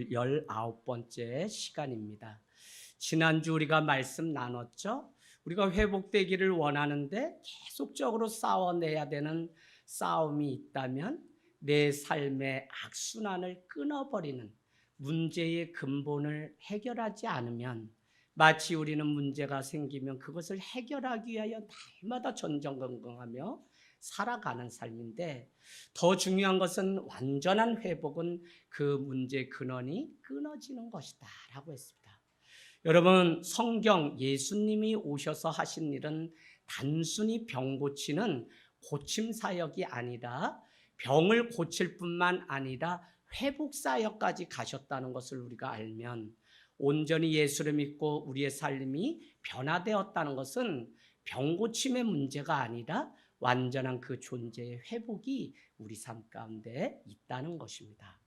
19번째 시간입니다. 지난주 우리가 말씀 나눴죠? 우리가 회복되기를 원하는데 계속적으로 싸워내야 되는 싸움이 있다면 내 삶의 악순환을 끊어버리는 문제의 근본을 해결하지 않으면 마치 우리는 문제가 생기면 그것을 해결하기 위하여 날마다 전전긍긍하며 살아가는 삶인데, 더 중요한 것은 완전한 회복은 그 문제의 근원이 끊어지는 것이다 라고 했습니다. 여러분, 성경 예수님이 오셔서 하신 일은 단순히 병 고치는 고침 사역이 아니라 병을 고칠 뿐만 아니라 회복 사역까지 가셨다는 것을 우리가 알면, 온전히 예수를 믿고 우리의 삶이 변화되었다는 것은 병 고침의 문제가 아니라 완전한 그 존재의 회복이 우리 삶 가운데 있다는 것입니다.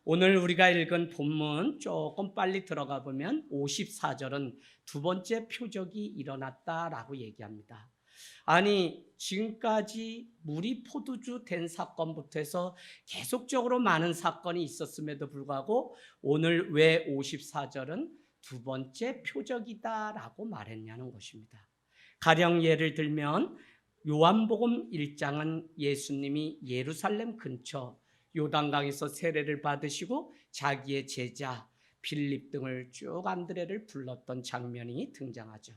오늘 우리가 읽은 본문 조금 빨리 들어가 보면 54절은 두 번째 표적이 일어났다라고 얘기합니다. 아니, 지금까지 물이 포도주 된 사건부터 해서 계속적으로 많은 사건이 있었음에도 불구하고 오늘 왜 54절은 두 번째 표적이다라고 말했냐는 것입니다. 가령 예를 들면 요한복음 1장은 예수님이 예루살렘 근처 요단강에서 세례를 받으시고 자기의 제자 빌립 등을 쭉 안드레를 불렀던 장면이 등장하죠.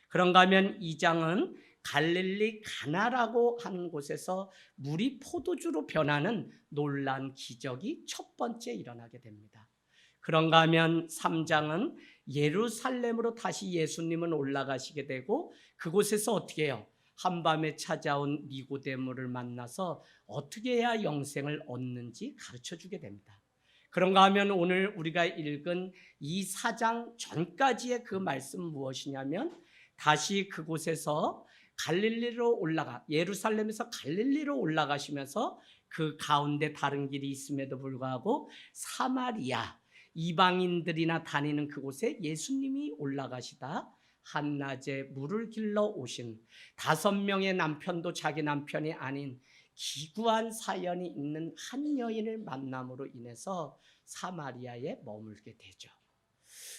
그런가 하면 2장은 갈릴리 가나라고 하는 곳에서 물이 포도주로 변하는 놀라운 기적이 첫 번째 일어나게 됩니다. 그런가 하면 3장은 예루살렘으로 다시 예수님은 올라가시게 되고 그곳에서 어떻게 해요? 한밤에 찾아온 니고데모를 만나서 어떻게 해야 영생을 얻는지 가르쳐주게 됩니다. 그런가 하면 오늘 우리가 읽은 이 4장 전까지의 그 말씀 무엇이냐면, 다시 그곳에서 갈릴리로 예루살렘에서 갈릴리로 올라가시면서 그 가운데 다른 길이 있음에도 불구하고 사마리아, 이방인들이나 다니는 그곳에 예수님이 올라가시다 한낮에 물을 길러 오신 5명의 남편도 자기 남편이 아닌 기구한 사연이 있는 한 여인을 만남으로 인해서 사마리아에 머물게 되죠.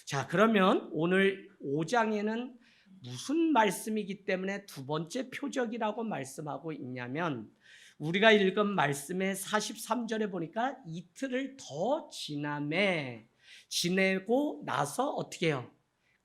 자, 그러면 오늘 5장에는 무슨 말씀이기 때문에 두 번째 표적이라고 말씀하고 있냐면, 우리가 읽은 말씀의 43절에 보니까 이틀을 더 지내고 나서 어떻게 해요?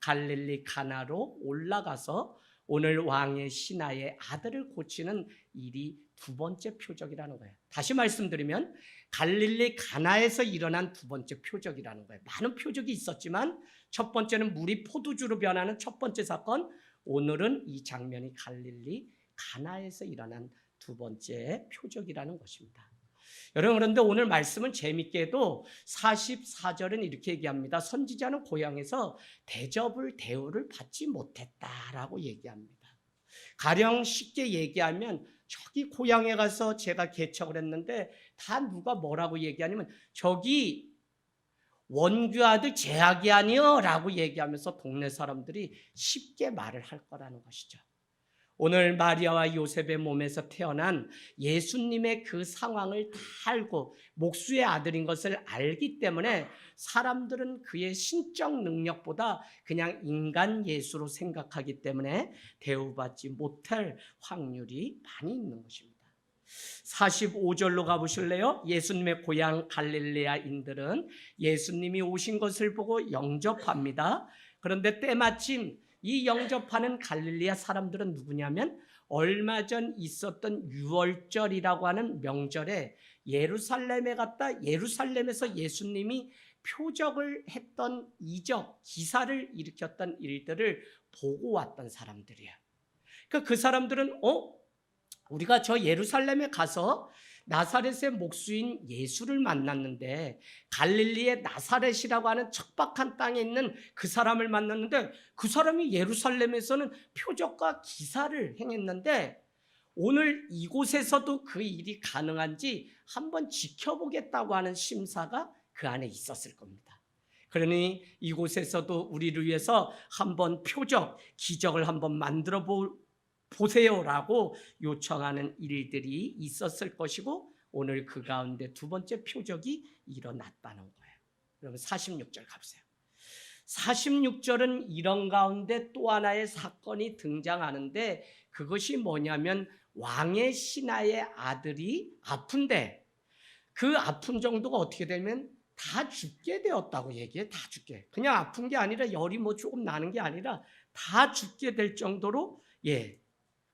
갈릴리 가나로 올라가서 오늘 왕의 신하의 아들을 고치는 일이 두 번째 표적이라는 거예요. 다시 말씀드리면 갈릴리 가나에서 일어난 두 번째 표적이라는 거예요. 많은 표적이 있었지만 첫 번째는 물이 포도주로 변하는 첫 번째 사건, 오늘은 이 장면이 갈릴리 가나에서 일어난 두 번째 표적이라는 것입니다. 여러분, 그런데 오늘 말씀은 재밌게도 44절은 이렇게 얘기합니다. 선지자는 고향에서 대우를 받지 못했다라고 얘기합니다. 가령 쉽게 얘기하면, 저기 고향에 가서 제가 개척을 했는데 다 누가 뭐라고 얘기하냐면, 저기 원규 아들 제약이 아니요 라고 얘기하면서 동네 사람들이 쉽게 말을 할 거라는 것이죠. 오늘 마리아와 요셉의 몸에서 태어난 예수님의 그 상황을 다 알고 목수의 아들인 것을 알기 때문에 사람들은 그의 신적 능력보다 그냥 인간 예수로 생각하기 때문에 대우받지 못할 확률이 많이 있는 것입니다. 45절로 가보실래요? 예수님의 고향 갈릴레아인들은 예수님이 오신 것을 보고 영접합니다. 그런데 때마침 이 영접하는 갈릴리아 사람들은 누구냐면, 얼마 전 있었던 유월절이라고 하는 명절에 예루살렘에 갔다 예루살렘에서 예수님이 표적을 했던 기사를 일으켰던 일들을 보고 왔던 사람들이에요. 그러니까 그 사람들은 우리가 저 예루살렘에 가서 나사렛의 목수인 예수를 만났는데, 갈릴리의 나사렛이라고 하는 척박한 땅에 있는 그 사람을 만났는데, 그 사람이 예루살렘에서는 표적과 기사를 행했는데 오늘 이곳에서도 그 일이 가능한지 한번 지켜보겠다고 하는 심사가 그 안에 있었을 겁니다. 그러니 이곳에서도 우리를 위해서 한번 표적, 기적을 한번 만들어 보세요라고 요청하는 일들이 있었을 것이고, 오늘 그 가운데 두 번째 표적이 일어났다는 거예요. 여러분 46절 가보세요. 46절은 이런 가운데 또 하나의 사건이 등장하는데 그것이 뭐냐면 왕의 신하의 아들이 아픈데 그 아픈 정도가 어떻게 되면 다 죽게 되었다고 얘기해. 다 죽게. 그냥 아픈 게 아니라 열이 뭐 조금 나는 게 아니라 다 죽게 될 정도로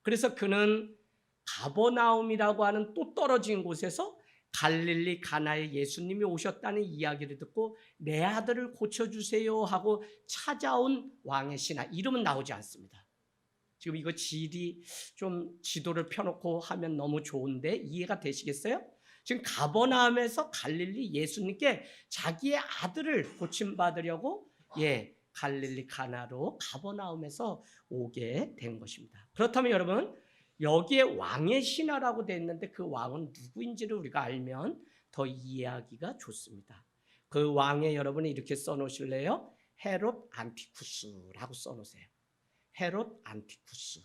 그래서 그는 가버나움이라고 하는 또 떨어진 곳에서 갈릴리 가나에 예수님이 오셨다는 이야기를 듣고 내 아들을 고쳐주세요 하고 찾아온 왕의 신하. 이름은 나오지 않습니다. 지금 이거 좀 지도를 펴놓고 하면 너무 좋은데 이해가 되시겠어요? 지금 가버나움에서 갈릴리 예수님께 자기의 아들을 고침받으려고 갈릴리 가나로 가버나움에서 오게 된 것입니다. 그렇다면 여러분 여기에 왕의 신하라고 되어 있는데 그 왕은 누구인지를 우리가 알면 더 이해하기가 좋습니다. 그 왕의 여러분이 이렇게 써놓으실래요? 헤롯 안티쿠스라고 써놓으세요. 헤롯 안티쿠스.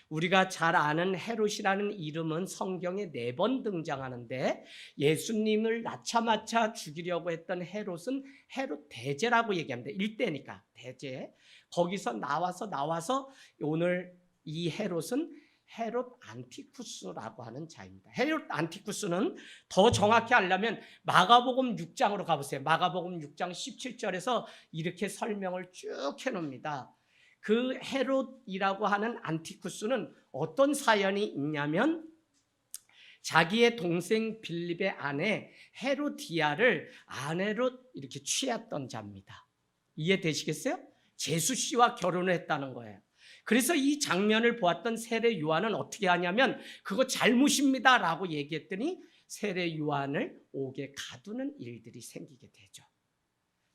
우리가 잘 아는 헤롯이라는 이름은 성경에 4번 등장하는데 예수님을 낳자마자 죽이려고 했던 헤롯은 헤롯 대제라고 얘기합니다. 일대니까 대제. 거기서 나와서 오늘 이 헤롯은 헤롯 안티쿠스라고 하는 자입니다. 헤롯 안티쿠스는 더 정확히 알려면 마가복음 6장으로 가보세요. 마가복음 6장 17절에서 이렇게 설명을 쭉 해놓습니다. 그 헤롯이라고 하는 안티쿠스는 어떤 사연이 있냐면 자기의 동생 빌립의 아내 헤로디아를 아내로 이렇게 취했던 자입니다. 이해되시겠어요? 제수 씨와 결혼을 했다는 거예요. 그래서 이 장면을 보았던 세례 요한은 어떻게 하냐면 그거 잘못입니다 라고 얘기했더니 세례 요한을 옥에 가두는 일들이 생기게 되죠.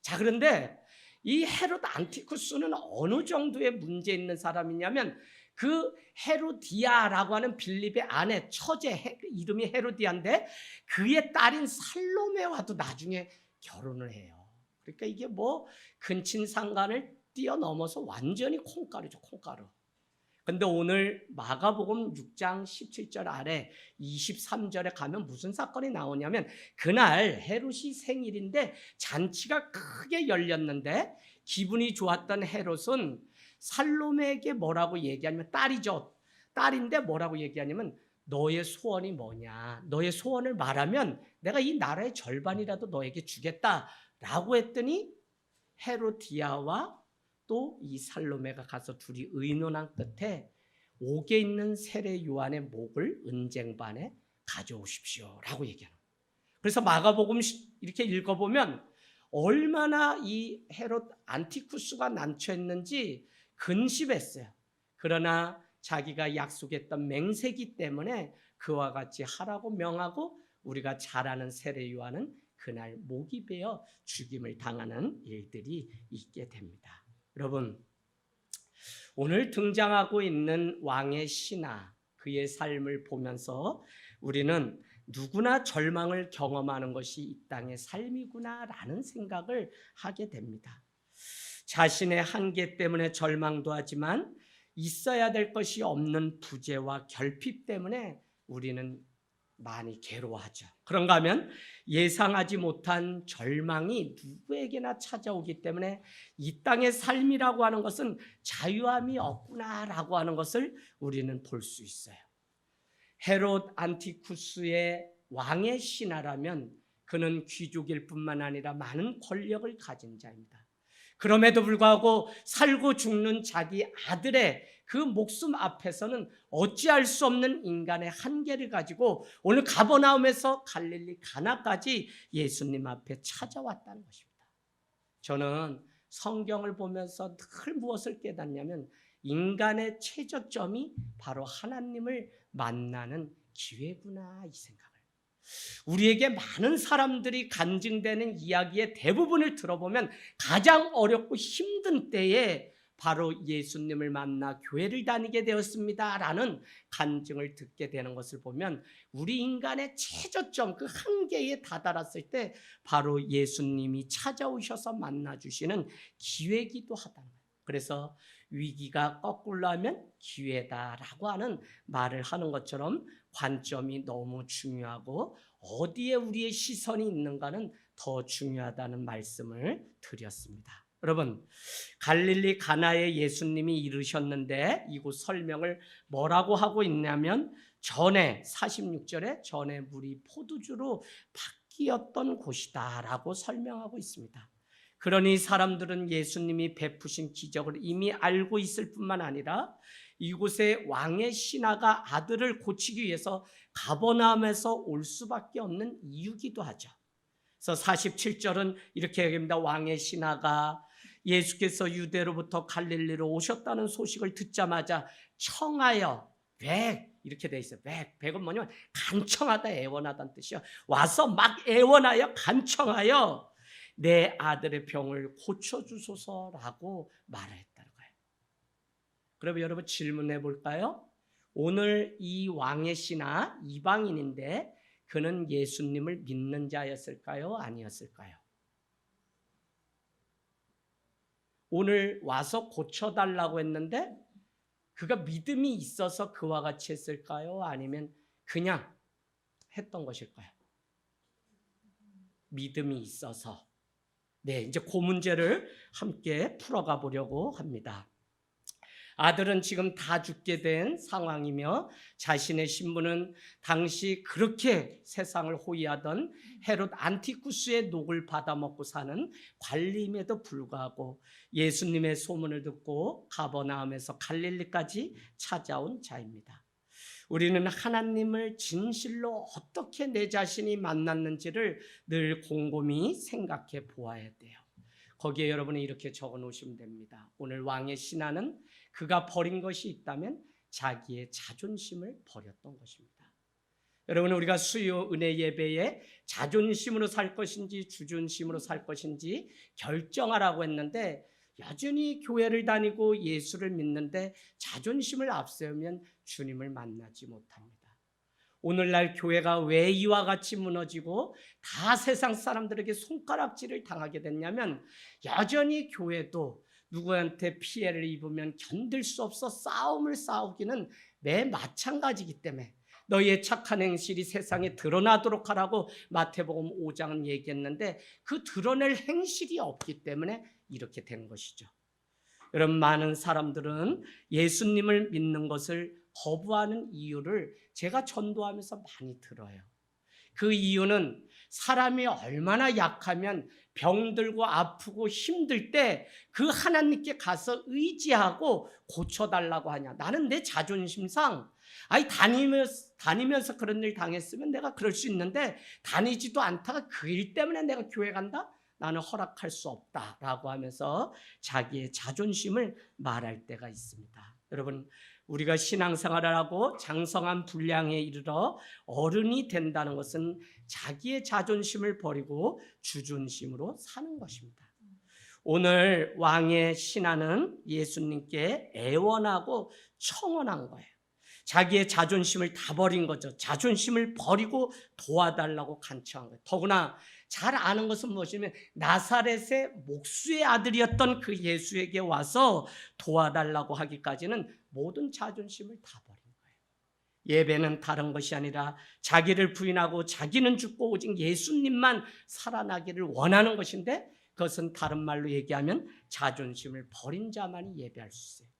자, 그런데 이 헤롯 안티쿠스는 어느 정도의 문제 있는 사람이냐면 그 헤로디아라고 하는 빌립의 아내 처제 이름이 헤로디아인데 그의 딸인 살로메와도 나중에 결혼을 해요. 그러니까 이게 뭐 근친상간을 뛰어넘어서 완전히 콩가루죠, 콩가루. 근데 오늘 마가복음 6장 17절 아래 23절에 가면 무슨 사건이 나오냐면 그날 헤롯이 생일인데 잔치가 크게 열렸는데 기분이 좋았던 헤롯은 살로메에게 뭐라고 얘기하냐면 딸이죠. 딸인데 뭐라고 얘기하냐면 너의 소원이 뭐냐. 너의 소원을 말하면 내가 이 나라의 절반이라도 너에게 주겠다라고 했더니 헤로디아와 또 이 살로메가 가서 둘이 의논한 끝에 옥에 있는 세례 요한의 목을 은쟁반에 가져오십시오 라고 얘기하는 거예요. 그래서 마가복음 이렇게 읽어보면 얼마나 이 헤롯 안티쿠스가 난처했는지 근심했어요. 그러나 자기가 약속했던 맹세기 때문에 그와 같이 하라고 명하고 우리가 잘 아는 세례 요한은 그날 목이 베어 죽임을 당하는 일들이 있게 됩니다. 여러분, 오늘 등장하고 있는 왕의 신하, 그의 삶을 보면서 우리는 누구나 절망을 경험하는 것이 이 땅의 삶이구나라는 생각을 하게 됩니다. 자신의 한계 때문에 절망도 하지만 있어야 될 것이 없는 부재와 결핍 때문에 우리는 많이 괴로워하죠. 그런가 하면 예상하지 못한 절망이 누구에게나 찾아오기 때문에 이 땅의 삶이라고 하는 것은 자유함이 없구나라고 하는 것을 우리는 볼 수 있어요. 헤롯 안티쿠스의 왕의 신하라면 그는 귀족일 뿐만 아니라 많은 권력을 가진 자입니다. 그럼에도 불구하고 살고 죽는 자기 아들의 그 목숨 앞에서는 어찌할 수 없는 인간의 한계를 가지고 오늘 가버나움에서 갈릴리 가나까지 예수님 앞에 찾아왔다는 것입니다. 저는 성경을 보면서 늘 무엇을 깨닫냐면 인간의 최저점이 바로 하나님을 만나는 기회구나 이 생각을. 우리에게 많은 사람들이 간증되는 이야기의 대부분을 들어보면 가장 어렵고 힘든 때에 바로 예수님을 만나 교회를 다니게 되었습니다라는 간증을 듣게 되는 것을 보면 우리 인간의 최저점 그 한계에 다다랐을 때 바로 예수님이 찾아오셔서 만나주시는 기회이기도 하다는 거예요. 그래서 위기가 거꾸로 하면 기회다라고 하는 말을 하는 것처럼 관점이 너무 중요하고 어디에 우리의 시선이 있는가는 더 중요하다는 말씀을 드렸습니다. 여러분, 갈릴리 가나에 예수님이 이르셨는데 이곳 설명을 뭐라고 하고 있냐면 전에 46절에 전에 물이 포도주로 바뀌었던 곳이다라고 설명하고 있습니다. 그러니 사람들은 예수님이 베푸신 기적을 이미 알고 있을 뿐만 아니라 이곳에 왕의 신하가 아들을 고치기 위해서 가버나움에서 올 수밖에 없는 이유기도 하죠. 그래서 47절은 이렇게 얘기합니다. 왕의 신하가 예수께서 유대로부터 갈릴리로 오셨다는 소식을 듣자마자 청하여 이렇게 돼 있어요. 백은 뭐냐면 간청하다, 애원하다는 뜻이요. 와서 막 애원하여 간청하여 내 아들의 병을 고쳐주소서라고 말했다는 거예요. 그러면 여러분 질문해 볼까요? 오늘 이 왕의 신하 이방인인데 그는 예수님을 믿는 자였을까요? 아니었을까요? 오늘 와서 고쳐달라고 했는데 그가 믿음이 있어서 그와 같이 했을까요? 아니면 그냥 했던 것일까요? 믿음이 있어서. 네, 이제 그 문제를 함께 풀어가 보려고 합니다. 아들은 지금 다 죽게 된 상황이며 자신의 신부는 당시 그렇게 세상을 호위하던 헤롯 안티쿠스의 녹을 받아먹고 사는 관리임에도 불구하고 예수님의 소문을 듣고 가버나움에서 갈릴리까지 찾아온 자입니다. 우리는 하나님을 진실로 어떻게 내 자신이 만났는지를 늘 곰곰이 생각해 보아야 돼요. 거기에 여러분이 이렇게 적어 놓으시면 됩니다. 오늘 왕의 신하는 그가 버린 것이 있다면 자기의 자존심을 버렸던 것입니다. 여러분, 우리가 수요 은혜 예배에 자존심으로 살 것인지 주존심으로 살 것인지 결정하라고 했는데 여전히 교회를 다니고 예수를 믿는데 자존심을 앞세우면 주님을 만나지 못합니다. 오늘날 교회가 왜 이와 같이 무너지고 다 세상 사람들에게 손가락질을 당하게 됐냐면 여전히 교회도 누구한테 피해를 입으면 견딜 수 없어 싸움을 싸우기는 매 마찬가지이기 때문에 너희의 착한 행실이 세상에 드러나도록 하라고 마태복음 5장은 얘기했는데 그 드러낼 행실이 없기 때문에 이렇게 된 것이죠. 여러분, 많은 사람들은 예수님을 믿는 것을 거부하는 이유를 제가 전도하면서 많이 들어요. 그 이유는 사람이 얼마나 약하면 병들고 아프고 힘들 때 그 하나님께 가서 의지하고 고쳐달라고 하냐. 나는 내 자존심상 다니면서 그런 일 당했으면 내가 그럴 수 있는데 다니지도 않다가 그 일 때문에 내가 교회 간다? 나는 허락할 수 없다라고 하면서 자기의 자존심을 말할 때가 있습니다. 여러분, 우리가 신앙생활을 하고 장성한 분량에 이르러 어른이 된다는 것은 자기의 자존심을 버리고 주존심으로 사는 것입니다. 오늘 왕의 신하는 예수님께 애원하고 청원한 거예요. 자기의 자존심을 다 버린 거죠. 자존심을 버리고 도와달라고 간청한 거예요. 더구나 잘 아는 것은 무엇이냐면 나사렛의 목수의 아들이었던 그 예수에게 와서 도와달라고 하기까지는 모든 자존심을 다 버린 거예요. 예배는 다른 것이 아니라 자기를 부인하고 자기는 죽고 오직 예수님만 살아나기를 원하는 것인데 그것은 다른 말로 얘기하면 자존심을 버린 자만이 예배할 수 있어요.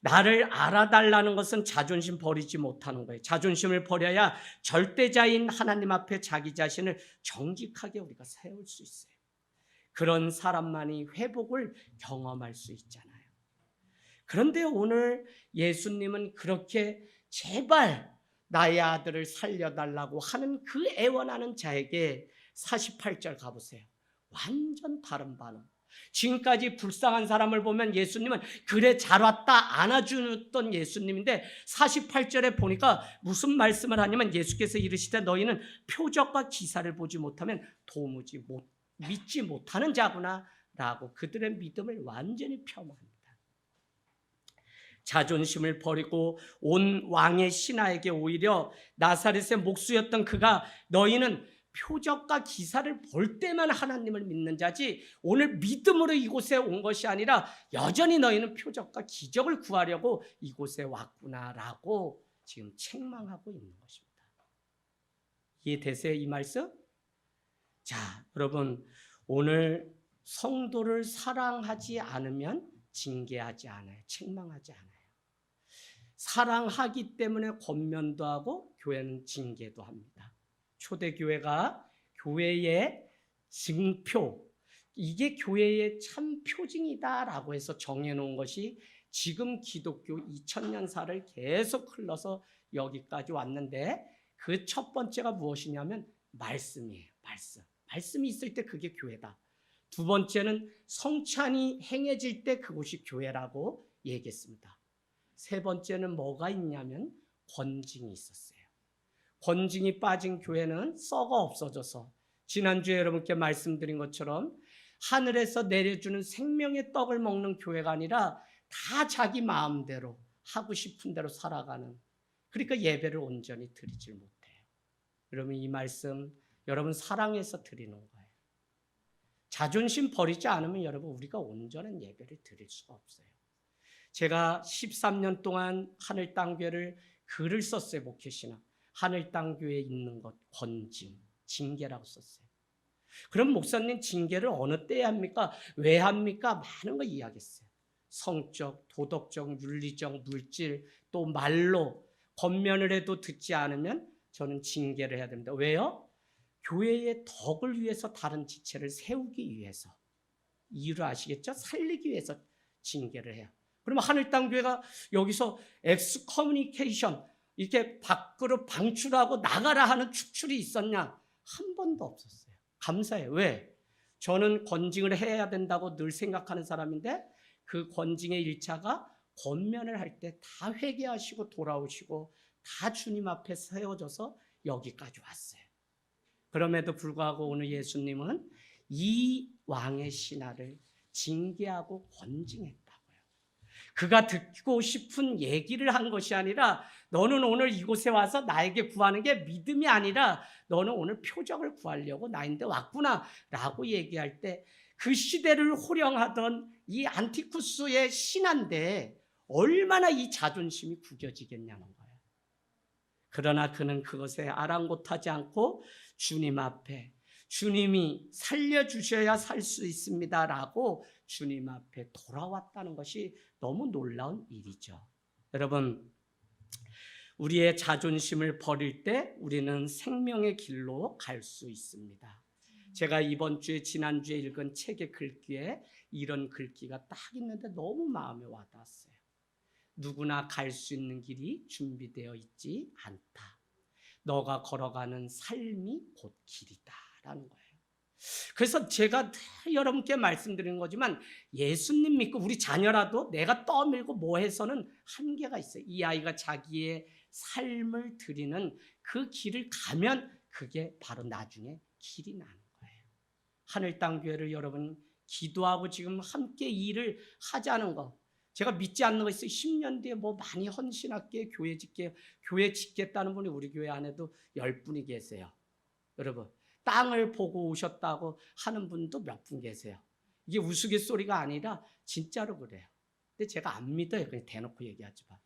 나를 알아달라는 것은 자존심 버리지 못하는 거예요. 자존심을 버려야 절대자인 하나님 앞에 자기 자신을 정직하게 우리가 세울 수 있어요. 그런 사람만이 회복을 경험할 수 있잖아요. 그런데 오늘 예수님은 그렇게 제발 나의 아들을 살려달라고 하는 그 애원하는 자에게 48절 가보세요. 완전 다른 반응. 지금까지 불쌍한 사람을 보면 예수님은 그래 잘 왔다 안아주던 예수님인데 48절에 보니까 무슨 말씀을 하냐면 예수께서 이르시되 너희는 표적과 기사를 보지 못하면 도무지 믿지 못하는 자구나 라고 그들의 믿음을 완전히 폄하합니다. 자존심을 버리고 온 왕의 신하에게 오히려 나사렛의 목수였던 그가 너희는 표적과 기사를 볼 때만 하나님을 믿는 자지 오늘 믿음으로 이곳에 온 것이 아니라 여전히 너희는 표적과 기적을 구하려고 이곳에 왔구나라고 지금 책망하고 있는 것입니다. 이해되세요, 이 말씀? 자, 여러분, 오늘 성도를 사랑하지 않으면 징계하지 않아요. 책망하지 않아요. 사랑하기 때문에 권면도 하고 교회는 징계도 합니다. 초대교회가 교회의 증표, 이게 교회의 참 표징이다라고 해서 정해놓은 것이 지금 기독교 2000년사를 계속 흘러서 여기까지 왔는데, 그 첫 번째가 무엇이냐면 말씀이에요. 말씀이 있을 때 그게 교회다. 두 번째는 성찬이 행해질 때 그곳이 교회라고 얘기했습니다. 세 번째는 뭐가 있냐면 권징이 있었어요. 권징이 빠진 교회는 썩어 없어져서, 지난주에 여러분께 말씀드린 것처럼 하늘에서 내려주는 생명의 떡을 먹는 교회가 아니라 다 자기 마음대로 하고 싶은 대로 살아가는, 그러니까 예배를 온전히 드리질 못해요. 여러분, 이 말씀 여러분 사랑해서 드리는 거예요. 자존심 버리지 않으면 여러분 우리가 온전한 예배를 드릴 수가 없어요. 제가 13년 동안 하늘땅교회를 글을 썼어요. 목회신학 하늘땅교회에 있는 것, 권징, 징계라고 썼어요. 그럼 목사님, 징계를 어느 때에 합니까? 왜 합니까? 많은 거 이야기했어요. 성적, 도덕적, 윤리적, 물질, 또 말로 권면을 해도 듣지 않으면 저는 징계를 해야 됩니다. 왜요? 교회의 덕을 위해서, 다른 지체를 세우기 위해서, 이유를 아시겠죠? 살리기 위해서 징계를 해요. 그러면 하늘땅교회가 여기서 엑스커뮤니케이션, 이렇게 밖으로 방출하고 나가라 하는 축출이 있었냐? 한 번도 없었어요. 감사해요. 왜? 저는 권징을 해야 된다고 늘 생각하는 사람인데, 그 권징의 1차가 권면을 할 때 다 회개하시고 돌아오시고 다 주님 앞에 세워져서 여기까지 왔어요. 그럼에도 불구하고 오늘 예수님은 이 왕의 신하를 징계하고 권징했다고요. 그가 듣고 싶은 얘기를 한 것이 아니라, 너는 오늘 이곳에 와서 나에게 구하는 게 믿음이 아니라 너는 오늘 표적을 구하려고 나인데 왔구나 라고 얘기할 때, 그 시대를 호령하던 이 안티쿠스의 신하인데 얼마나 이 자존심이 구겨지겠냐는 거예요. 그러나 그는 그것에 아랑곳하지 않고 주님 앞에, 주님이 살려주셔야 살 수 있습니다 라고 주님 앞에 돌아왔다는 것이 너무 놀라운 일이죠. 여러분, 우리의 자존심을 버릴 때 우리는 생명의 길로 갈 수 있습니다. 제가 이번 주에, 지난주에 읽은 책의 글귀에 이런 글귀가 딱 있는데 너무 마음에 와닿았어요. 누구나 갈 수 있는 길이 준비되어 있지 않다. 너가 걸어가는 삶이 곧 길이다 라는 거예요. 그래서 제가 여러분께 말씀드리는 거지만, 예수님 믿고 우리 자녀라도 내가 떠밀고 뭐 해서는 한계가 있어요. 이 아이가 자기의 삶을 드리는 그 길을 가면 그게 바로 나중에 길이 나는 거예요. 하늘땅교회를 여러분 기도하고 지금 함께 일을 하자는 거, 제가 믿지 않는 거 있어요. 10년 뒤에 뭐 많이 헌신할게, 교회 짓겠다는 분이 우리 교회 안에도 10분이 계세요. 여러분, 땅을 보고 오셨다고 하는 분도 몇 분 계세요. 이게 우스갯소리가 아니라 진짜로 그래요. 근데 제가 안 믿어요. 그냥 대놓고 얘기하지만.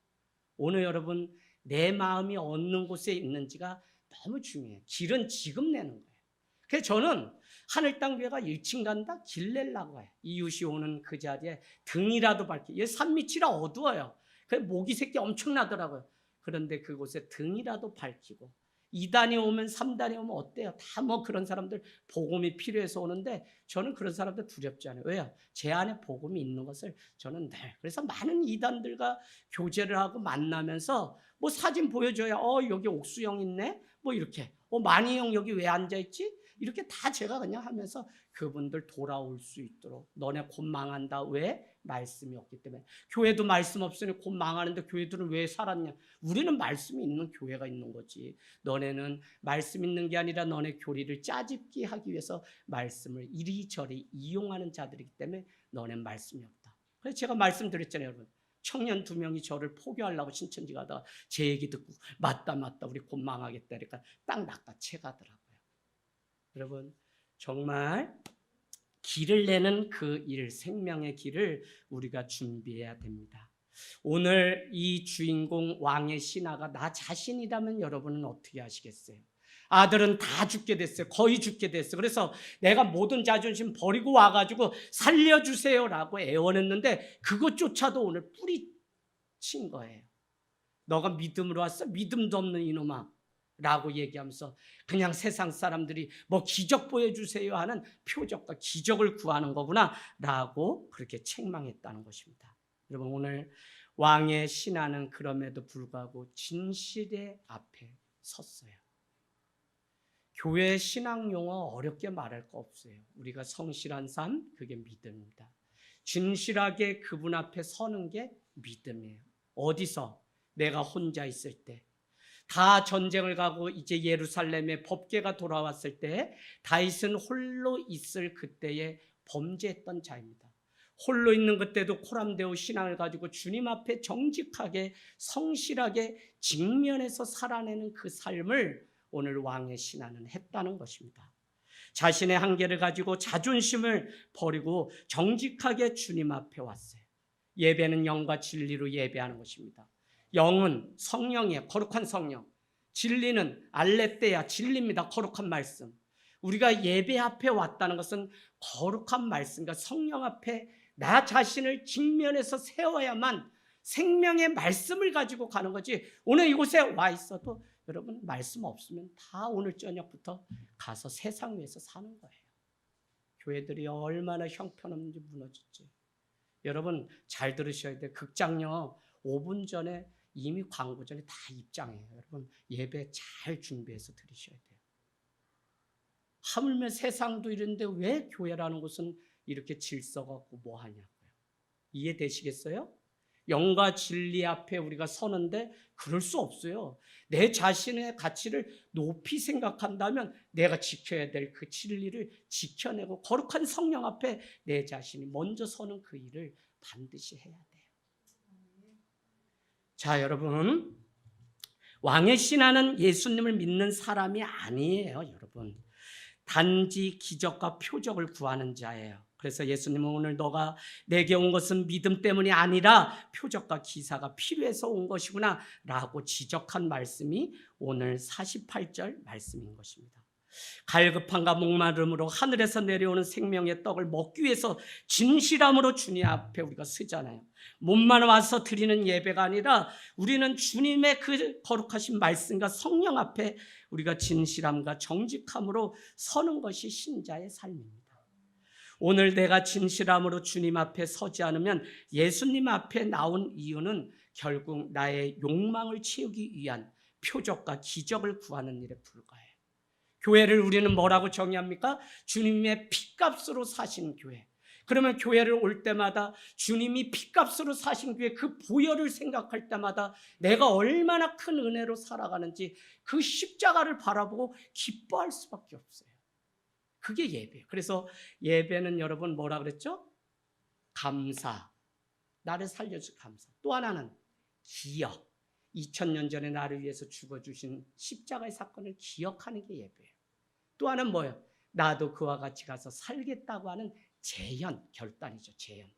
오늘 여러분, 내 마음이 어느 곳에 있는지가 너무 중요해요. 길은 지금 내는 거예요. 그래서 저는 하늘땅교회가 1층 간다? 길 내려고 해요. 이웃이 오는 그 자리에 등이라도 밝히. 여기 산 밑이라 어두워요. 그래서 모기 새끼 엄청나더라고요. 그런데 그곳에 등이라도 밝히고, 2단이 오면 3단이 오면 어때요? 다 뭐 그런 사람들 복음이 필요해서 오는데, 저는 그런 사람들 두렵지 않아요. 왜요? 제 안에 복음이 있는 것을 저는 늘, 그래서 많은 이단들과 교제를 하고 만나면서 뭐 사진 보여줘야 여기 옥수형 있네? 뭐 이렇게 만희형 여기 왜 앉아있지? 이렇게 다 제가 그냥 하면서 그분들 돌아올 수 있도록. 너네 곧 망한다. 왜? 말씀이 없기 때문에. 교회도 말씀 없으니 곧 망하는데 교회들은 왜 살았냐? 우리는 말씀이 있는 교회가 있는 거지. 너네는 말씀 있는 게 아니라 너네 교리를 짜집기 하기 위해서 말씀을 이리저리 이용하는 자들이기 때문에 너네는 말씀이 없다. 그래서 제가 말씀드렸잖아요, 여러분. 청년 2명이 저를 포교하려고 신천지 가다가 제 얘기 듣고 맞다 우리 곧 망하겠다 그러니까 딱 낚아채 가더라고요. 여러분, 정말 길을 내는 그 일, 생명의 길을 우리가 준비해야 됩니다. 오늘 이 주인공 왕의 신하가 나 자신이라면 여러분은 어떻게 하시겠어요? 아들은 다 죽게 됐어요. 거의 죽게 됐어요. 그래서 내가 모든 자존심 버리고 와가지고 살려주세요라고 애원했는데 그것조차도 오늘 뿌리친 거예요. 너가 믿음으로 왔어? 믿음도 없는 이놈아 라고 얘기하면서 그냥 세상 사람들이 뭐 기적 보여주세요 하는 표적과 기적을 구하는 거구나 라고 그렇게 책망했다는 것입니다. 여러분, 오늘 왕의 신하는 그럼에도 불구하고 진실의 앞에 섰어요. 교회 신앙 용어 어렵게 말할 거 없어요. 우리가 성실한 삶, 그게 믿음입니다. 진실하게 그분 앞에 서는 게 믿음이에요. 어디서? 내가 혼자 있을 때, 다 전쟁을 가고 이제 예루살렘에 법궤가 돌아왔을 때 다윗은 홀로 있을 그때에 범죄했던 자입니다. 홀로 있는 그때도 코람데오 신앙을 가지고 주님 앞에 정직하게 성실하게 직면해서 살아내는 그 삶을 오늘 왕의 신하는 했다는 것입니다. 자신의 한계를 가지고 자존심을 버리고 정직하게 주님 앞에 왔어요. 예배는 영과 진리로 예배하는 것입니다. 영은 성령이에요. 거룩한 성령. 진리는 알레떼야, 진리입니다. 거룩한 말씀. 우리가 예배 앞에 왔다는 것은 거룩한 말씀과 성령 앞에 나 자신을 직면해서 세워야만 생명의 말씀을 가지고 가는 거지. 오늘 이곳에 와 있어도 여러분 말씀 없으면 다 오늘 저녁부터 가서 세상 위에서 사는 거예요. 교회들이 얼마나 형편없는지 무너졌지. 여러분 잘 들으셔야 돼요. 극장요 5분 전에 이미 광고 전에 다 입장해요. 여러분 예배 잘 준비해서 들으셔야 돼요. 하물며 세상도 이런데 왜 교회라는 곳은 이렇게 질서가 없고 뭐 하냐고요. 이해되시겠어요? 영과 진리 앞에 우리가 서는데 그럴 수 없어요. 내 자신의 가치를 높이 생각한다면 내가 지켜야 될 그 진리를 지켜내고 거룩한 성령 앞에 내 자신이 먼저 서는 그 일을 반드시 해야 돼요. 자, 여러분, 왕의 신하는 예수님을 믿는 사람이 아니에요, 여러분. 단지 기적과 표적을 구하는 자예요. 그래서 예수님은 오늘 너가 내게 온 것은 믿음 때문이 아니라 표적과 기사가 필요해서 온 것이구나 라고 지적한 말씀이 오늘 48절 말씀인 것입니다. 갈급함과 목마름으로 하늘에서 내려오는 생명의 떡을 먹기 위해서 진실함으로 주님 앞에 우리가 서잖아요. 몸만 와서 드리는 예배가 아니라 우리는 주님의 그 거룩하신 말씀과 성령 앞에 우리가 진실함과 정직함으로 서는 것이 신자의 삶입니다. 오늘 내가 진실함으로 주님 앞에 서지 않으면 예수님 앞에 나온 이유는 결국 나의 욕망을 채우기 위한 표적과 기적을 구하는 일에 불과해요. 교회를 우리는 뭐라고 정의합니까? 주님의 피값으로 사신 교회. 그러면 교회를 올 때마다 주님이 피값으로 사신 교회 그 보혈을 생각할 때마다 내가 얼마나 큰 은혜로 살아가는지 그 십자가를 바라보고 기뻐할 수밖에 없어요. 그게 예배예요. 그래서 예배는 여러분 뭐라 그랬죠? 감사. 나를 살려준 감사. 또 하나는 기억. 2000년 전에 나를 위해서 죽어주신 십자가의 사건을 기억하는 게 예배예요. 또 하나는 뭐예요? 나도 그와 같이 가서 살겠다고 하는 재현, 결단이죠. 재현.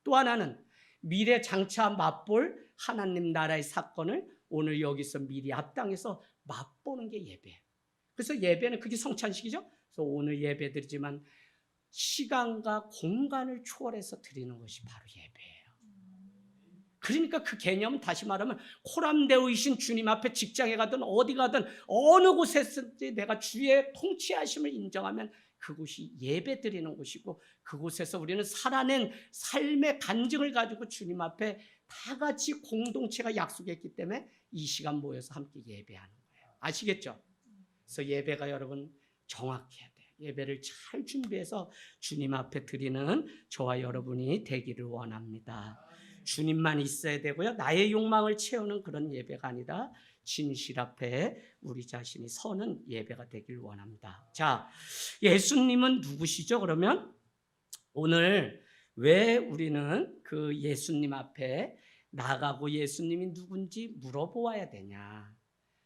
또 하나는 미래 장차 맛볼 하나님 나라의 사건을 오늘 여기서 미리 앞당해서 맛보는 게 예배예요. 그래서 예배는 그게 성찬식이죠. 그래서 오늘 예배 드리지만 시간과 공간을 초월해서 드리는 것이 바로 예배예요. 그러니까 그 개념은 다시 말하면 코람데오이신 주님 앞에 직장에 가든 어디 가든 어느 곳에 있든지 내가 주의 통치하심을 인정하면 그곳이 예배 드리는 곳이고 그곳에서 우리는 살아낸 삶의 간증을 가지고 주님 앞에 다 같이 공동체가 약속했기 때문에 이 시간 모여서 함께 예배하는 거예요. 아시겠죠? 그래서 예배가 여러분 정확해야 돼요. 예배를 잘 준비해서 주님 앞에 드리는 저와 여러분이 되기를 원합니다. 주님만 있어야 되고요. 나의 욕망을 채우는 그런 예배가 아니라 진실 앞에 우리 자신이 서는 예배가 되길 원합니다. 자, 예수님은 누구시죠? 그러면 오늘 왜 우리는 그 예수님 앞에 나가고 예수님이 누군지 물어보아야 되냐?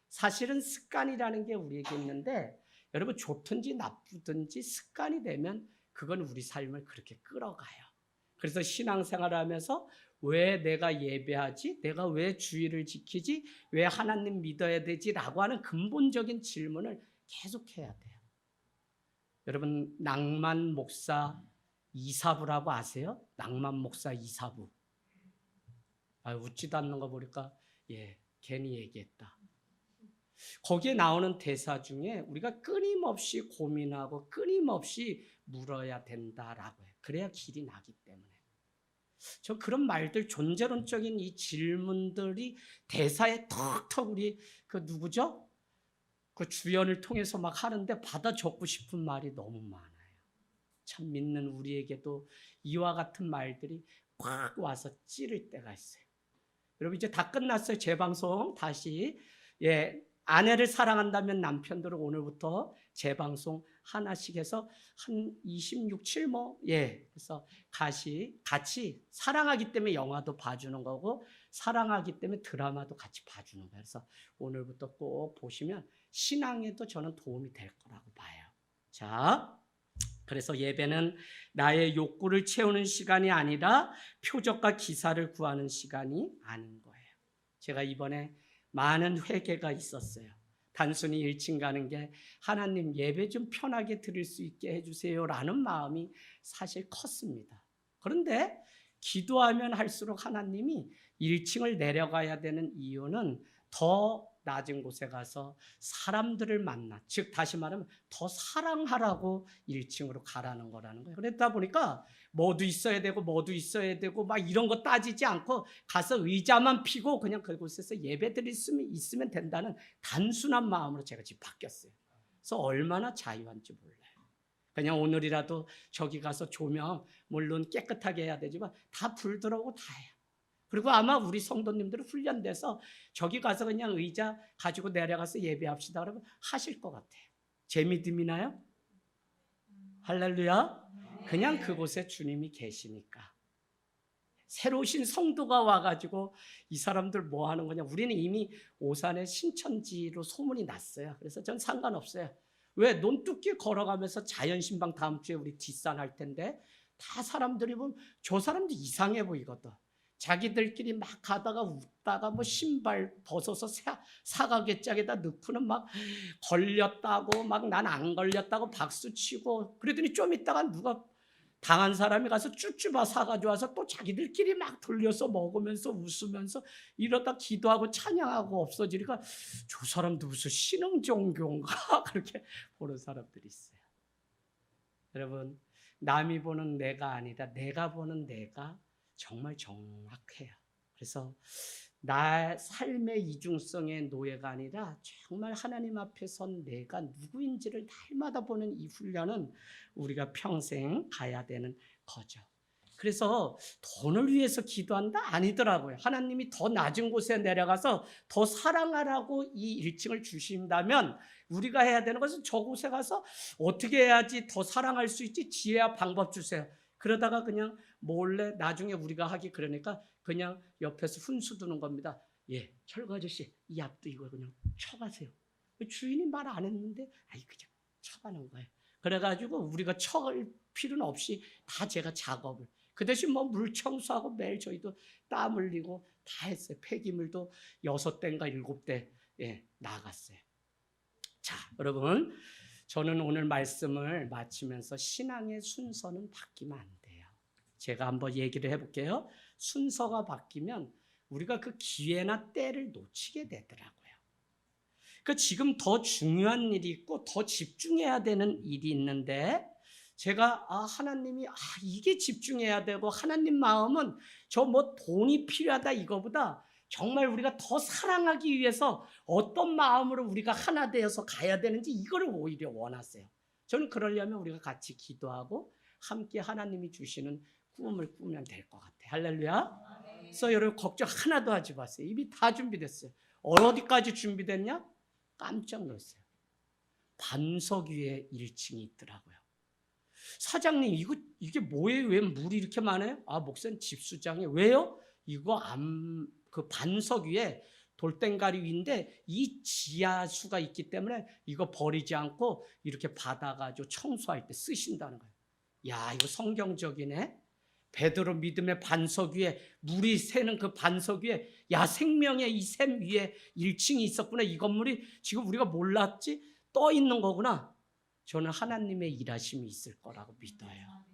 사실은 습관이라는 게 우리에게 있는데 여러분 좋든지 나쁘든지 습관이 되면 그건 우리 삶을 그렇게 끌어가요. 그래서 신앙생활을 하면서 왜 내가 예배하지? 내가 왜 주의를 지키지? 왜 하나님 믿어야 되지? 라고 하는 근본적인 질문을 계속 해야 돼요. 여러분 낭만 목사 이사부라고 아세요? 낭만 목사 이사부. 웃지도 않는 거 보니까 괜히 얘기했다. 거기에 나오는 대사 중에 우리가 끊임없이 고민하고 끊임없이 물어야 된다라고 해요. 그래야 길이 나기 때문에. 저 그런 말들, 존재론적인 이 질문들이 대사에 턱턱 우리 그 누구죠? 그 주연을 통해서 막 하는데 받아 적고 싶은 말이 너무 많아요. 참 믿는 우리에게도 이와 같은 말들이 꽉 와서 찌를 때가 있어요. 여러분 이제 다 끝났어요. 재방송 다시. 아내를 사랑한다면 남편들은 오늘부터 재방송 하나씩 해서 한 26, 7 그래서 같이 사랑하기 때문에 영화도 봐주는 거고 사랑하기 때문에 드라마도 같이 봐주는 거예요. 그래서 오늘부터 꼭 보시면 신앙에도 저는 도움이 될 거라고 봐요. 자, 그래서 예배는 나의 욕구를 채우는 시간이 아니라 표적과 기사를 구하는 시간이 아닌 거예요. 제가 이번에 많은 회개가 있었어요. 단순히 1층 가는 게 하나님 예배 좀 편하게 드릴 수 있게 해주세요 라는 마음이 사실 컸습니다. 그런데 기도하면 할수록 하나님이 1층을 내려가야 되는 이유는 더 낮은 곳에 가서 사람들을 만나, 즉 다시 말하면 더 사랑하라고 1층으로 가라는 거라는 거예요. 그러다 보니까 뭐도 있어야 되고 막 이런 거 따지지 않고 가서 의자만 피고 그냥 그곳에서 예배 드릴 수 있으면 된다는 단순한 마음으로 제가 지금 바뀌었어요. 그래서 얼마나 자유한지 몰라요. 그냥 오늘이라도 저기 가서 조명 물론 깨끗하게 해야 되지만 다 불 들어오고 다 해요. 그리고 아마 우리 성도님들은 훈련돼서 저기 가서 그냥 의자 가지고 내려가서 예배합시다 그러면 하실 것 같아요. 제 믿음이나요? 할렐루야. 그냥 그곳에 주님이 계시니까. 새로 오신 성도가 와가지고 이 사람들 뭐 하는 거냐. 우리는 이미 오산의 신천지로 소문이 났어요. 그래서 전 상관없어요. 왜? 논뚝길 걸어가면서 자연신방 다음 주에 우리 뒷산 할 텐데 다 사람들이 보면 저 사람도 이상해 보이거든. 자기들끼리 막 가다가 웃다가 뭐 신발 벗어서 사각개짝에다 넣고는 막 걸렸다고 막 난 안 걸렸다고 박수치고 그러더니 좀 있다가 누가 당한 사람이 가서 쭈쭈바 사가지고 와서 또 자기들끼리 막 돌려서 먹으면서 웃으면서 이러다 기도하고 찬양하고 없어지니까 저 사람도 무슨 신흥종교인가 그렇게 보는 사람들이 있어요. 여러분 남이 보는 내가 아니라 내가 보는 내가 정말 정확해요. 그래서 나 삶의 이중성의 노예가 아니라 정말 하나님 앞에 선 내가 누구인지를 날마다 보는 이 훈련은 우리가 평생 가야 되는 거죠. 그래서 돈을 위해서 기도한다? 아니더라고요. 하나님이 더 낮은 곳에 내려가서 더 사랑하라고 이 1층을 주신다면 우리가 해야 되는 것은 저곳에 가서 어떻게 해야지 더 사랑할 수 있지? 지혜와 방법 주세요. 그러다가 그냥 몰래 나중에 우리가 하기 그러니까 그냥 옆에서 훈수 두는 겁니다. 철거 아저씨 이 앞도 이거 그냥 쳐가세요. 주인이 말 안 했는데 그냥 쳐가는 거예요. 그래가지고 우리가 쳐갈 필요는 없이 다 제가 작업을 그 대신 뭐 물 청소하고 매일 저희도 땀 흘리고 다 했어요. 폐기물도 6대인가 7대 나갔어요. 자 여러분 저는 오늘 말씀을 마치면서 신앙의 순서는 바뀌면 안 돼요. 제가 한번 얘기를 해볼게요. 순서가 바뀌면 우리가 그 기회나 때를 놓치게 되더라고요. 그 지금 더 중요한 일이 있고 더 집중해야 되는 일이 있는데 제가 하나님이 이게 집중해야 되고 하나님 마음은 저 뭐 돈이 필요하다 이거보다 정말 우리가 더 사랑하기 위해서 어떤 마음으로 우리가 하나 되어서 가야 되는지 이거를 오히려 원하세요. 저는 그러려면 우리가 같이 기도하고 함께 하나님이 주시는 꿈을 꾸면 될 것 같아요. 할렐루야. 그래서 여러분 걱정 하나도 하지 마세요. 이미 다 준비됐어요. 어디까지 준비됐냐? 깜짝 놀랐어요. 반석 위에 1층이 있더라고요. 사장님 이게 뭐예요? 왜 물이 이렇게 많아요? 목사님 집수장에 왜요? 이거 그 반석 위에 돌덩가리 위인데 이 지하수가 있기 때문에 이거 버리지 않고 이렇게 받아가지고 청소할 때 쓰신다는 거예요. 야 이거 성경적이네. 베드로 믿음의 반석 위에 물이 새는 그 반석 위에 생명의 이 샘 위에 1층이 있었구나. 이 건물이 지금 우리가 몰랐지. 떠 있는 거구나. 저는 하나님의 일하심이 있을 거라고 믿어요.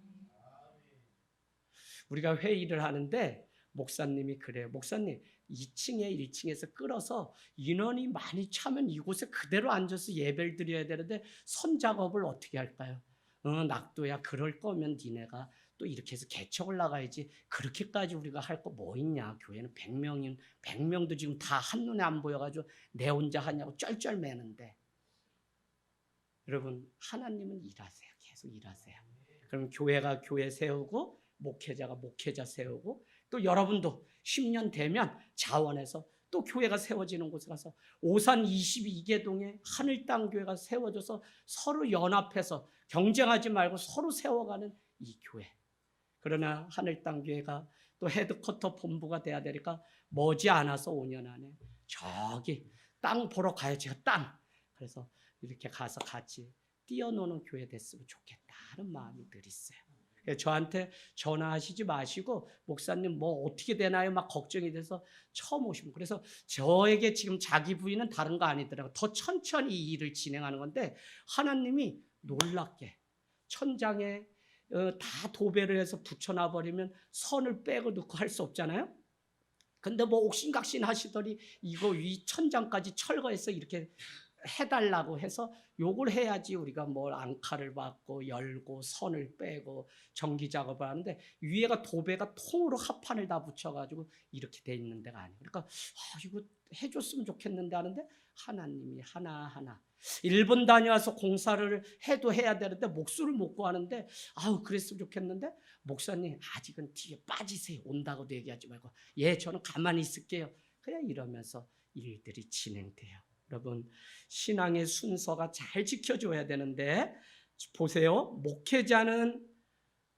우리가 회의를 하는데 목사님이 그래요. 목사님 2층에 1층에서 끌어서 인원이 많이 차면 이곳에 그대로 앉아서 예배를 드려야 되는데 선작업을 어떻게 할까요? 낙도야 그럴 거면 니네가 또 이렇게 해서 개척을 나가야지. 그렇게까지 우리가 할 거 뭐 있냐. 교회는 100명도 지금 다 한눈에 안 보여가지고 내 혼자 하냐고 쩔쩔매는데. 여러분 하나님은 일하세요. 계속 일하세요. 그럼 교회가 교회 세우고 목회자가 목회자 세우고 또 여러분도 10년 되면 자원해서 또 교회가 세워지는 곳에 가서 오산 22개동에 하늘땅교회가 세워져서 서로 연합해서 경쟁하지 말고 서로 세워가는 이 교회. 그러나 하늘땅교회가 또 헤드쿼터 본부가 돼야 되니까 머지않아서 5년 안에 저기 땅 보러 가야지. 땅. 그래서 이렇게 가서 같이 뛰어노는 교회 됐으면 좋겠다는 마음이 늘 있어요. 저한테 전화하시지 마시고 목사님 뭐 어떻게 되나요? 막 걱정이 돼서 처음 오시면 그래서 저에게 지금 자기 부인은 다른 거 아니더라고요. 더 천천히 이 일을 진행하는 건데 하나님이 놀랍게 천장에 다 도배를 해서 붙여놔 버리면 선을 빼고 넣고 할 수 없잖아요. 근데 뭐 옥신각신 하시더니 이거 위 천장까지 철거해서 이렇게 해달라고 해서 요걸 해야지 우리가 뭘 앙카를 받고 열고 선을 빼고 전기 작업을 하는데 위에가 도배가 통으로 합판을 다 붙여가지고 이렇게 돼 있는 데가 아니에요. 그러니까 이거 해줬으면 좋겠는데 하는데 하나님이 하나하나 일본 다녀와서 공사를 해도 해야 되는데 목수를 못 구하는데 그랬으면 좋겠는데 목사님 아직은 뒤에 빠지세요. 온다고도 얘기하지 말고 예 저는 가만히 있을게요. 그냥 이러면서 일들이 진행돼요. 여러분 신앙의 순서가 잘 지켜줘야 되는데 보세요. 목회자는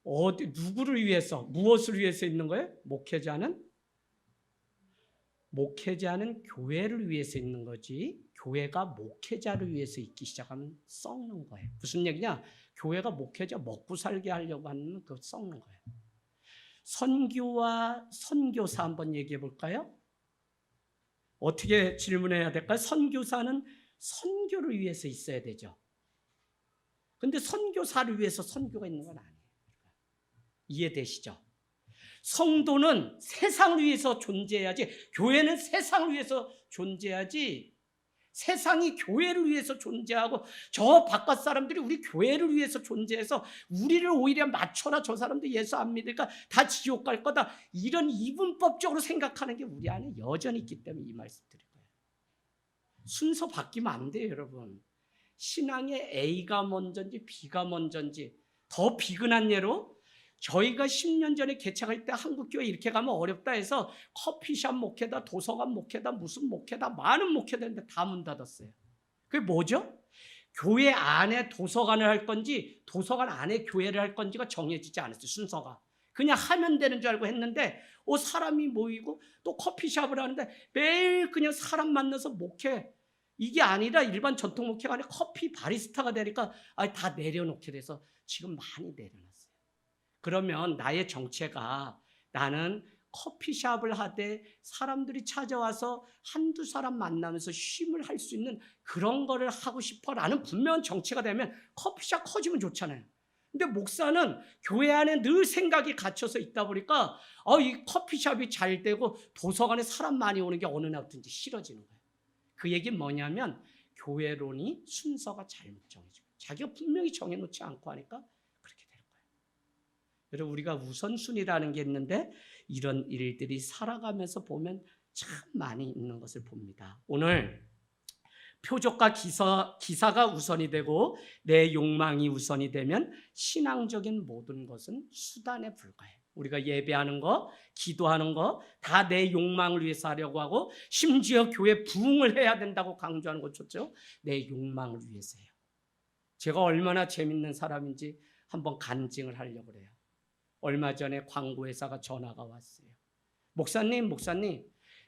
누구를 위해서 무엇을 위해서 있는 거예요? 목회자는 교회를 위해서 있는 거지 교회가 목회자를 위해서 있기 시작하면 썩는 거예요. 무슨 얘기냐? 교회가 목회자 먹고 살게 하려고 하면 그거 썩는 거예요. 선교와 선교사 한번 얘기해 볼까요? 어떻게 질문해야 될까요? 선교사는 선교를 위해서 있어야 되죠. 근데 선교사를 위해서 선교가 있는 건 아니에요. 이해되시죠? 성도는 세상을 위해서 존재해야지 교회는 세상을 위해서 존재하지 세상이 교회를 위해서 존재하고 저 바깥 사람들이 우리 교회를 위해서 존재해서 우리를 오히려 맞춰라 저 사람들 예수 안 믿으니까 다 지옥 갈 거다 이런 이분법적으로 생각하는 게 우리 안에 여전히 있기 때문에 이 말씀 드린 거예요. 순서 바뀌면 안 돼요 여러분. 신앙의 A가 먼저인지 B가 먼저인지 더 비근한 예로 저희가 10년 전에 개척할 때 한국교회 이렇게 가면 어렵다 해서 커피숍 목회다 도서관 목회다 무슨 목회다 많은 목회다인데 다 문 닫았어요. 그게 뭐죠? 교회 안에 도서관을 할 건지 도서관 안에 교회를 할 건지가 정해지지 않았어요. 순서가. 그냥 하면 되는 줄 알고 했는데 사람이 모이고 또 커피숍을 하는데 매일 그냥 사람 만나서 목회 이게 아니라 일반 전통 목회가 아니라 커피 바리스타가 되니까 다 내려놓게 돼서 지금 많이 내려놨어요. 그러면 나의 정체가 나는 커피숍을 하되 사람들이 찾아와서 한두 사람 만나면서 쉼을 할 수 있는 그런 거를 하고 싶어라는 분명한 정체가 되면 커피숍 커지면 좋잖아요. 근데 목사는 교회 안에 늘 생각이 갇혀서 있다 보니까 이 커피숍이 잘 되고 도서관에 사람 많이 오는 게 어느 날부터인지 싫어지는 거예요. 그 얘기는 뭐냐면 교회론이 순서가 잘못 정해지고 자기가 분명히 정해놓지 않고 하니까 그렇게 되는 거예요. 여러분 우리가 우선순위라는 게 있는데 이런 일들이 살아가면서 보면 참 많이 있는 것을 봅니다. 오늘 표적과 기사가 우선이 되고 내 욕망이 우선이 되면 신앙적인 모든 것은 수단에 불과해요. 우리가 예배하는 거, 기도하는 거 다 내 욕망을 위해서 하려고 하고 심지어 교회 부흥을 해야 된다고 강조하는 것조차 내 욕망을 위해서 해요. 제가 얼마나 재밌는 사람인지 한번 간증을 하려고 그래요. 얼마 전에 광고회사가 전화가 왔어요. 목사님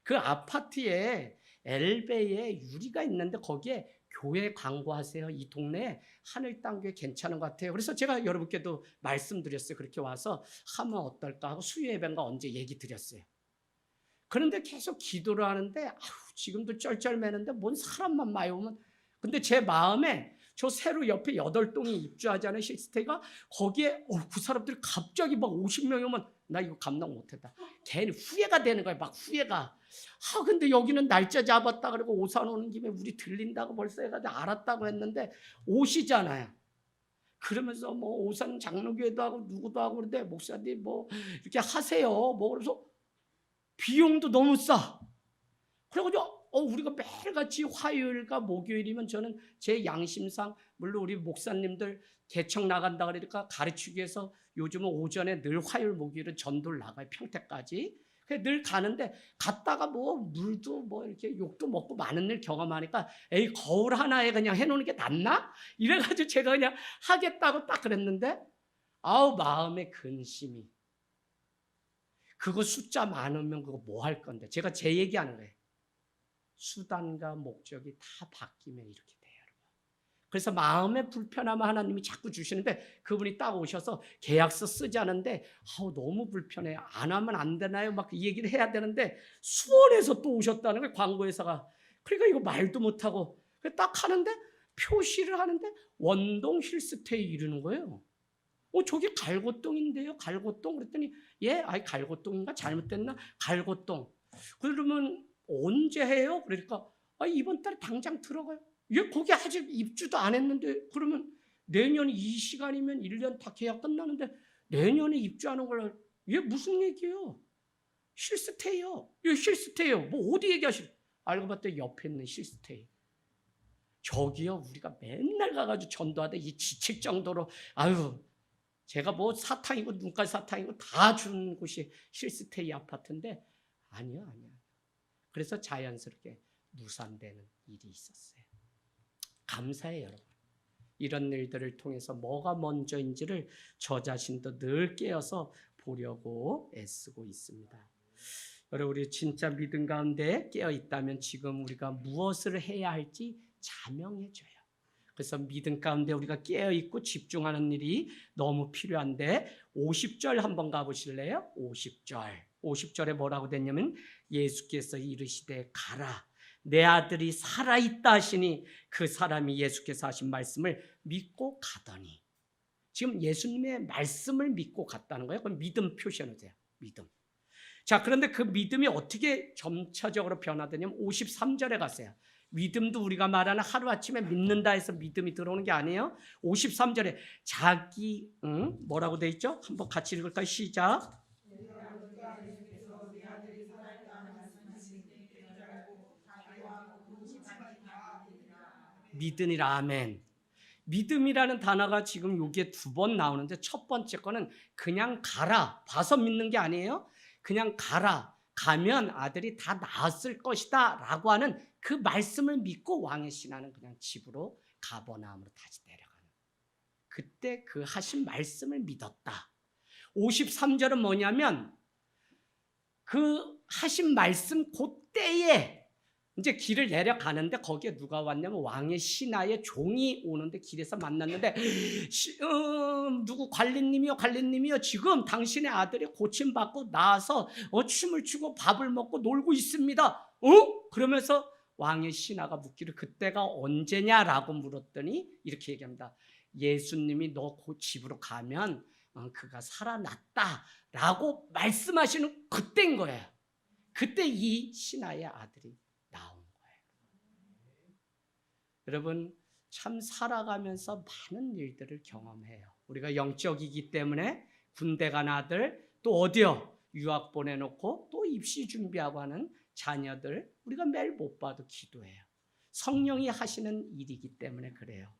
그 아파트에 엘베에 유리가 있는데 거기에 교회 광고하세요. 이 동네에 하늘땅교회 괜찮은 것 같아요. 그래서 제가 여러분께도 말씀드렸어요. 그렇게 와서 하면 어떨까 하고 수요예배인가 언제 얘기 드렸어요. 그런데 계속 기도를 하는데 지금도 쩔쩔매는데 뭔 사람만 많이 오면 근데 제 마음에 저 새로 옆에 8동이 입주하잖아요. 실스테이가. 거기에 그 사람들이 갑자기 막 50명이 오면 나 이거 감당 못했다. 괜히 후회가 되는 거야. 막 후회가. 근데 여기는 날짜 잡았다 그러고 오산 오는 김에 우리 들린다고 벌써 해가지고 알았다고 했는데 오시잖아요. 그러면서 뭐 오산 장로교회도 하고 누구도 하고 그런데 목사님 뭐 이렇게 하세요. 뭐 그래서 비용도 너무 싸. 그래가지고 우리가 매일같이 화요일과 목요일이면 저는 제 양심상 물론 우리 목사님들 개척 나간다 그러니까 가르치기 위해서 요즘은 오전에 늘 화요일 목요일은 전도를 나가요. 평택까지. 늘 가는데 갔다가 뭐 물도 뭐 이렇게 욕도 먹고 많은 일 경험하니까 에이 거울 하나에 그냥 해놓는 게 낫나? 이래가지고 제가 그냥 하겠다고 딱 그랬는데 마음의 근심이 그거 숫자 많으면 그거 뭐 할 건데 제가 제 얘기하는 거예요. 수단과 목적이 다 바뀌면 이렇게 돼요. 그래서 마음의 불편함을 하나님이 자꾸 주시는데 그분이 딱 오셔서 계약서 쓰지 않은데 너무 불편해요. 안 하면 안 되나요? 막 이 얘기를 해야 되는데 수원에서 또 오셨다는 거예요. 광고회사가. 그러니까 이거 말도 못하고 딱 하는데 표시를 하는데 원동 힐스테이 이러는 거예요. 저기 갈고동인데요. 갈고동 그랬더니 갈고동인가 잘못됐나? 갈고동. 그러면 언제 해요? 그러니까 이번 달에 당장 들어가요. 거기 아직 입주도 안 했는데 그러면 내년 이 시간이면 1년 다 계약 끝나는데 내년에 입주하는 걸 무슨 얘기예요? 실스테이요. 실스테이요. 뭐 어디 얘기하시는? 알고 봤더니 옆에 있는 실스테이. 저기요 우리가 맨날 가가지고 전도하다 이 지칠 정도로 제가 뭐 사탕이고 눈깔 사탕이고 다 준 곳이 실스테이 아파트인데 아니요. 그래서 자연스럽게 무산되는 일이 있었어요. 감사해요, 여러분. 이런 일들을 통해서 뭐가 먼저인지를 저 자신도 늘 깨어서 보려고 애쓰고 있습니다. 여러분, 우리 진짜 믿음 가운데 깨어 있다면 지금 우리가 무엇을 해야 할지 자명해져요. 그래서 믿음 가운데 우리가 깨어 있고 집중하는 일이 너무 필요한데 50절 한번 가보실래요? 50절에 뭐라고 됐냐면 예수께서 이르시되 가라 내 아들이 살아있다 하시니 그 사람이 예수께서 하신 말씀을 믿고 가더니 지금 예수님의 말씀을 믿고 갔다는 거예요. 그럼 믿음 표시해놓으세요. 믿음. 자, 그런데 그 믿음이 어떻게 점차적으로 변화되냐면 53절에 가세요. 믿음도 우리가 말하는 하루아침에 믿는다 해서 믿음이 들어오는 게 아니에요. 53절에 뭐라고 돼 있죠? 한번 같이 읽을까요? 시작. 믿으니라. 아멘. 믿음이라는 단어가 지금 여기에 2번 나오는데 첫 번째 거는 그냥 가라. 봐서 믿는 게 아니에요. 그냥 가라. 가면 아들이 다 나았을 것이다 라고 하는 그 말씀을 믿고 왕의 신하는 그냥 집으로 가버나움으로 다시 내려가는 그때 그 하신 말씀을 믿었다. 53절은 뭐냐면 그 하신 말씀 그때에 이제 길을 내려가는데 거기에 누가 왔냐면 왕의 신하의 종이 오는데 길에서 만났는데 누구 관리님이요 지금 당신의 아들이 고침받고 나와서 춤을 추고 밥을 먹고 놀고 있습니다. 그러면서 왕의 신하가 묻기를 그때가 언제냐라고 물었더니 이렇게 얘기합니다. 예수님이 너 곧 집으로 가면 그가 살아났다라고 말씀하시는 그때인 거예요. 그때 이 신하의 아들이 나온 거예요. 여러분 참 살아가면서 많은 일들을 경험해요. 우리가 영적이기 때문에 군대 간 아들 또 어디요? 유학 보내놓고 또 입시 준비하고 하는 자녀들 우리가 매일 못 봐도 기도해요. 성령이 하시는 일이기 때문에 그래요.